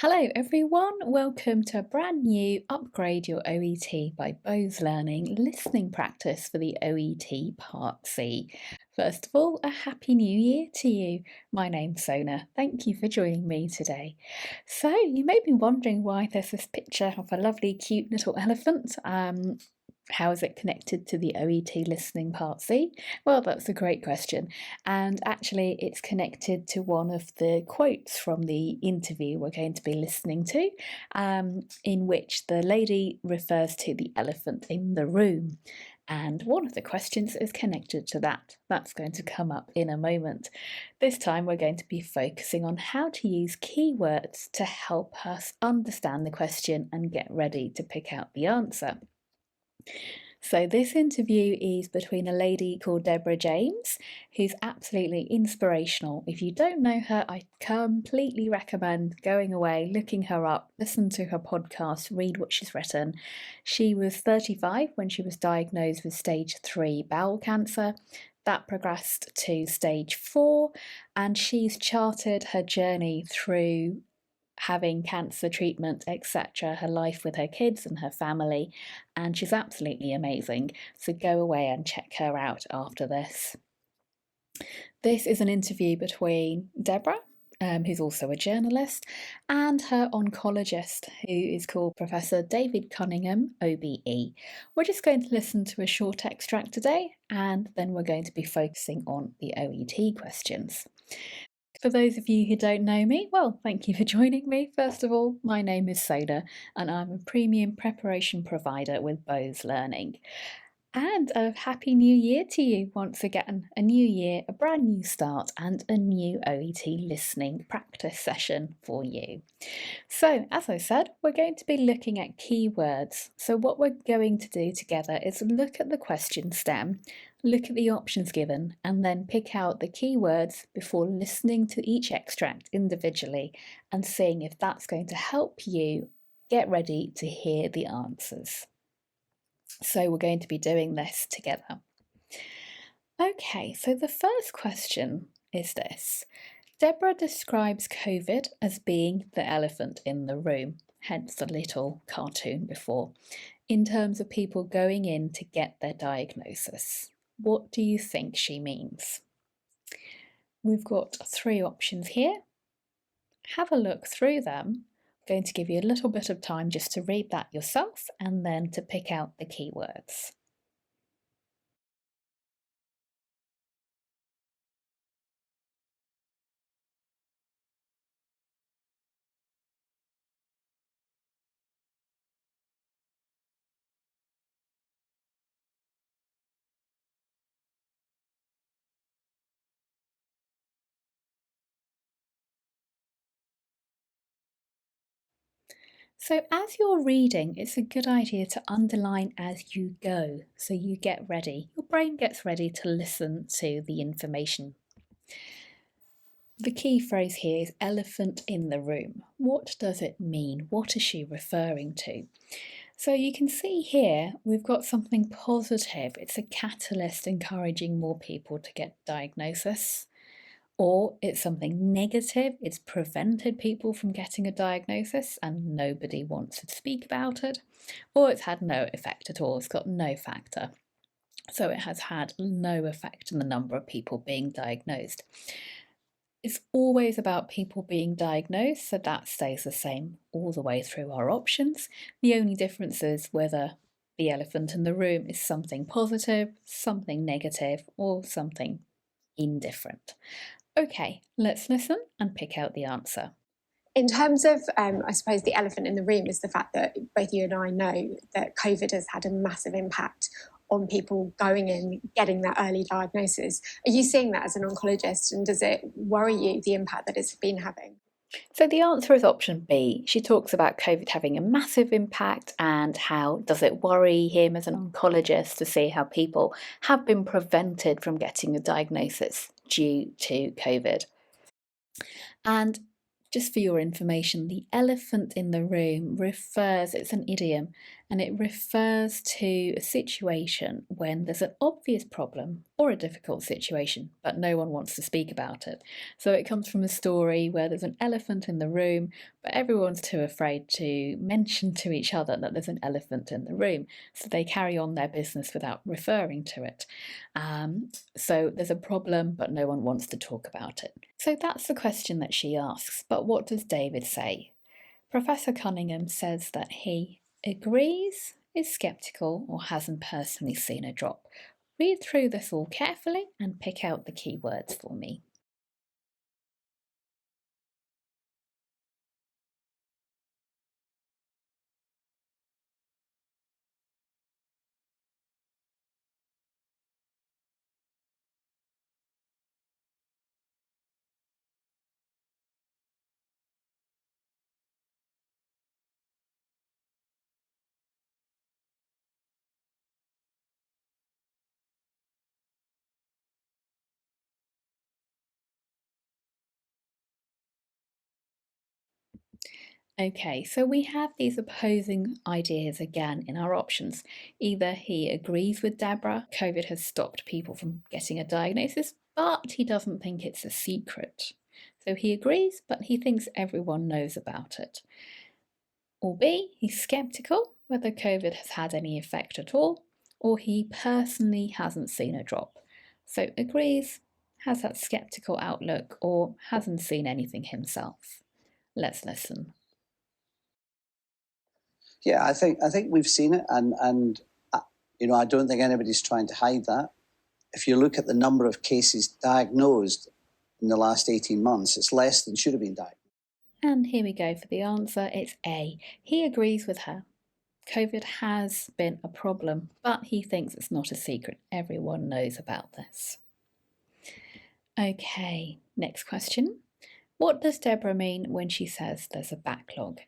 Hello everyone, welcome to a brand new Upgrade Your OET by Bose Learning listening practice for the OET Part C. First of all, a Happy New Year to you. My name's Sona. Thank you for joining me today. So, you may be wondering why there's this picture of a lovely cute little elephant. How is it connected to the OET listening Part C? Well, that's a great question. And actually, it's connected to one of the quotes from the interview we're going to be listening to, in which the lady refers to the elephant in the room. And one of the questions is connected to that. That's going to come up in a moment. This time, we're going to be focusing on how to use keywords to help us understand the question and get ready to pick out the answer. So this interview is between a lady called Deborah James, who's absolutely inspirational. If you don't know her, I completely recommend going away, looking her up, listen to her podcast, read what she's written. She was 35 when she was diagnosed with stage 3 bowel cancer. That progressed to stage 4, and she's charted her journey through having cancer treatment, etc., her life with her kids and her family, and she's absolutely amazing. So go away and check her out after this. This is an interview between Deborah, who's also a journalist, and her oncologist, who is called Professor David Cunningham, OBE. We're just going to listen to a short extract today, and then we're going to be focusing on the OET questions. For those of you who don't know me, well, thank you for joining me. First of all, my name is Soda, and I'm a premium preparation provider with Bose Learning. And a Happy New Year to you once again. A new year, a brand new start, and a new OET listening practice session for you. So, as I said, we're going to be looking at keywords. So what we're going to do together is look at the question stem, look at the options given, and then pick out the keywords before listening to each extract individually and seeing if that's going to help you get ready to hear the answers. So we're going to be doing this together. Okay, so the first question is this. Deborah describes COVID as being the elephant in the room, hence the little cartoon before, in terms of people going in to get their diagnosis. What do you think she means? We've got 3 options here. Have a look through them. I'm going to give you a little bit of time just to read that yourself and then to pick out the keywords. So as you're reading, it's a good idea to underline as you go, so you get ready. Your brain gets ready to listen to the information. The key phrase here is elephant in the room. What does it mean? What is she referring to? So you can see here we've got something positive. It's a catalyst encouraging more people to get diagnosis. Or it's something negative, it's prevented people from getting a diagnosis and nobody wants to speak about it. Or it's had no effect at all, it's got no factor. So it has had no effect on the number of people being diagnosed. It's always about people being diagnosed, so that stays the same all the way through our options. The only difference is whether the elephant in the room is something positive, something negative, or something indifferent. Okay, let's listen and pick out the answer. In terms of, I suppose, the elephant in the room is the fact that both you and I know that COVID has had a massive impact on people going in, getting that early diagnosis. Are you seeing that as an oncologist, and does it worry you, the impact that it's been having? So the answer is option B. She talks about COVID having a massive impact and how does it worry him as an oncologist to see how people have been prevented from getting a diagnosis due to COVID. And Just for your information, the elephant in the room it's an idiom, and it refers to a situation when there's an obvious problem or a difficult situation, but no one wants to speak about it. So it comes from a story where there's an elephant in the room, but everyone's too afraid to mention to each other that there's an elephant in the room. So they carry on their business without referring to it. So there's a problem, but no one wants to talk about it. So that's the question that she asks. But what does David say? Professor Cunningham says that he agrees, is sceptical, or hasn't personally seen a drop. Read through this all carefully and pick out the key words for me. Okay, so we have these opposing ideas again in our options. Either he agrees with Deborah, COVID has stopped people from getting a diagnosis, but he doesn't think it's a secret. So he agrees, but he thinks everyone knows about it. Or B, he's sceptical whether COVID has had any effect at all, or he personally hasn't seen a drop. So agrees, has that sceptical outlook, or hasn't seen anything himself. Let's listen. Yeah, I think we've seen it, and I don't think anybody's trying to hide that. If you look at the number of cases diagnosed in the last 18 months, it's less than should have been diagnosed. And here we go for the answer. It's A. He agrees with her. COVID has been a problem, but he thinks it's not a secret. Everyone knows about this. Okay, next question. What does Deborah mean when she says there's a backlog?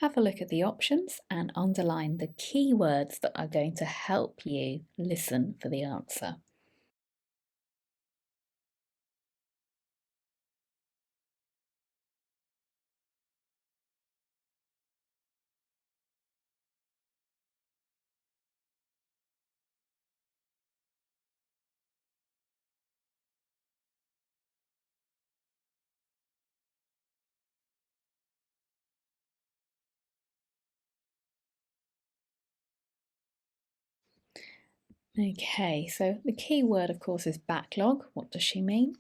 Have a look at the options and underline the key words that are going to help you listen for the answer. Okay, so the key word, of course, is backlog. What does she mean?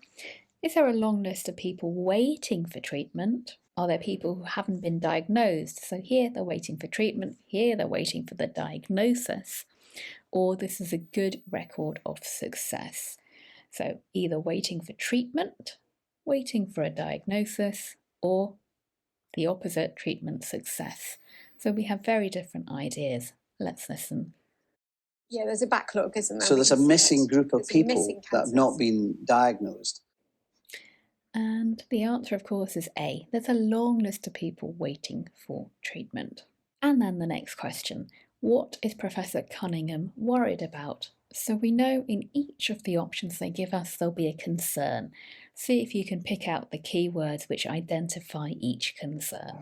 Is there a long list of people waiting for treatment? Are there people who haven't been diagnosed? So here they're waiting for treatment, here they're waiting for the diagnosis. Or this is a good record of success. So either waiting for treatment, waiting for a diagnosis, or the opposite, treatment success. So we have very different ideas. Let's listen. Yeah, there's a backlog, isn't there? So there's a missing group of people that have not been diagnosed. And the answer, of course, is A. There's a long list of people waiting for treatment. And then the next question. What is Professor Cunningham worried about? So we know in each of the options they give us there'll be a concern. See if you can pick out the keywords which identify each concern.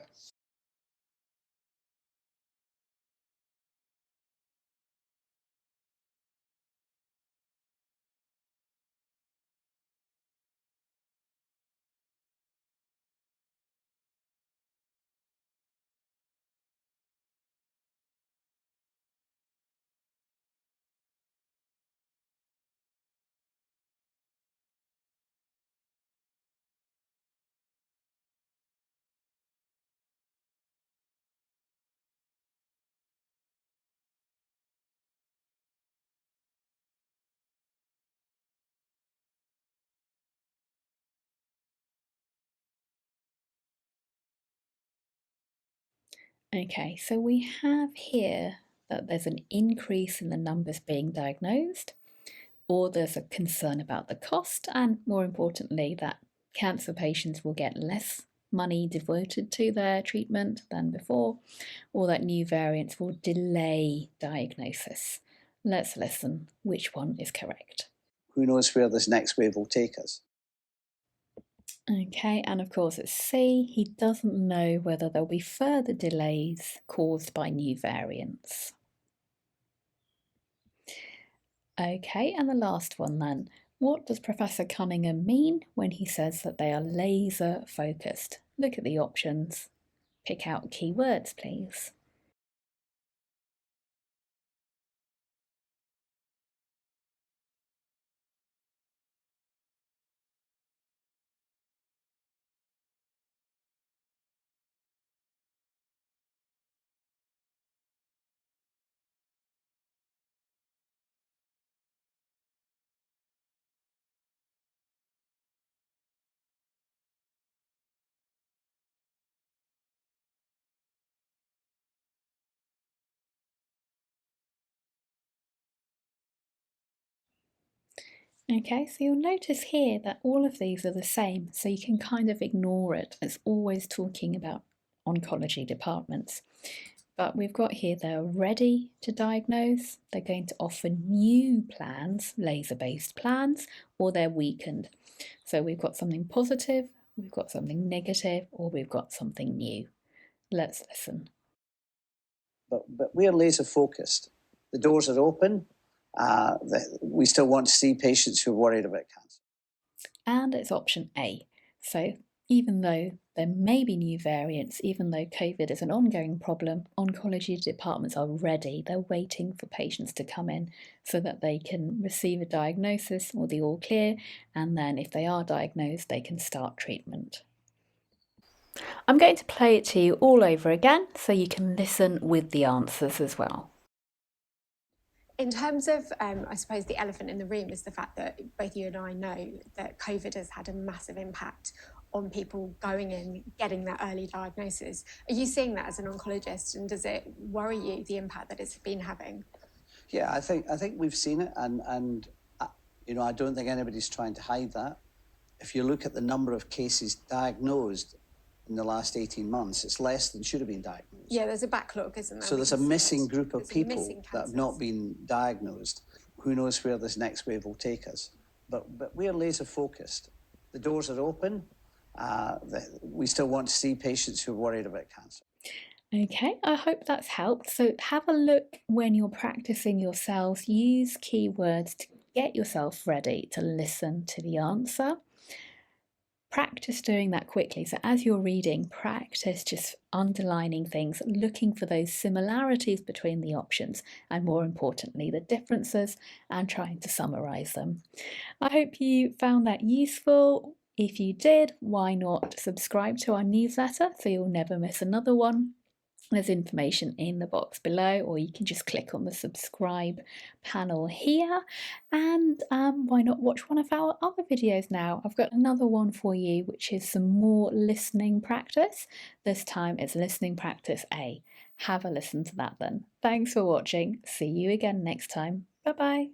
Okay, so we have here that there's an increase in the numbers being diagnosed, or there's a concern about the cost, and more importantly, that cancer patients will get less money devoted to their treatment than before, or that new variants will delay diagnosis. Let's listen. Which one is correct? Who knows where this next wave will take us? Okay, and of course it's C, he doesn't know whether there'll be further delays caused by new variants. Okay, and the last one then. What does Professor Cunningham mean when he says that they are laser focused? Look at the options. Pick out key words, please. Okay, so you'll notice here that all of these are the same, so you can kind of ignore it. It's always talking about oncology departments. But we've got here they're ready to diagnose, they're going to offer new plans, laser-based plans, or they're weakened. So we've got something positive, we've got something negative, or we've got something new. Let's listen. But we're laser focused. The doors are open. We still want to see patients who are worried about cancer. And it's option A. So even though there may be new variants, even though COVID is an ongoing problem, oncology departments are ready. They're waiting for patients to come in so that they can receive a diagnosis or the all clear, and then if they are diagnosed, they can start treatment. I'm going to play it to you all over again so you can listen with the answers as well. In terms of, I suppose, the elephant in the room is the fact that both you and I know that COVID has had a massive impact on people going in, getting that early diagnosis. Are you seeing that as an oncologist, and does it worry you, the impact that it's been having? Yeah, I think we've seen it, and I don't think anybody's trying to hide that. If you look at the number of cases diagnosed in the last 18 months, it's less than should have been diagnosed. Yeah, there's a backlog, isn't there? So there's a missing group of people that have not been diagnosed. Who knows where this next wave will take us? But we're laser focused. The doors are open. We still want to see patients who are worried about cancer. Okay, I hope that's helped. So have a look when you're practicing yourselves. Use keywords to get yourself ready to listen to the answer. Practice doing that quickly. So as you're reading, practice just underlining things, looking for those similarities between the options, and more importantly, the differences, and trying to summarize them. I hope you found that useful. If you did, why not subscribe to our newsletter so you'll never miss another one. There's information in the box below, or you can just click on the subscribe panel here. And why not watch one of our other videos now? I've got another one for you, which is some more listening practice. This time it's listening practice A. Have a listen to that then. Thanks for watching. See you again next time. Bye bye.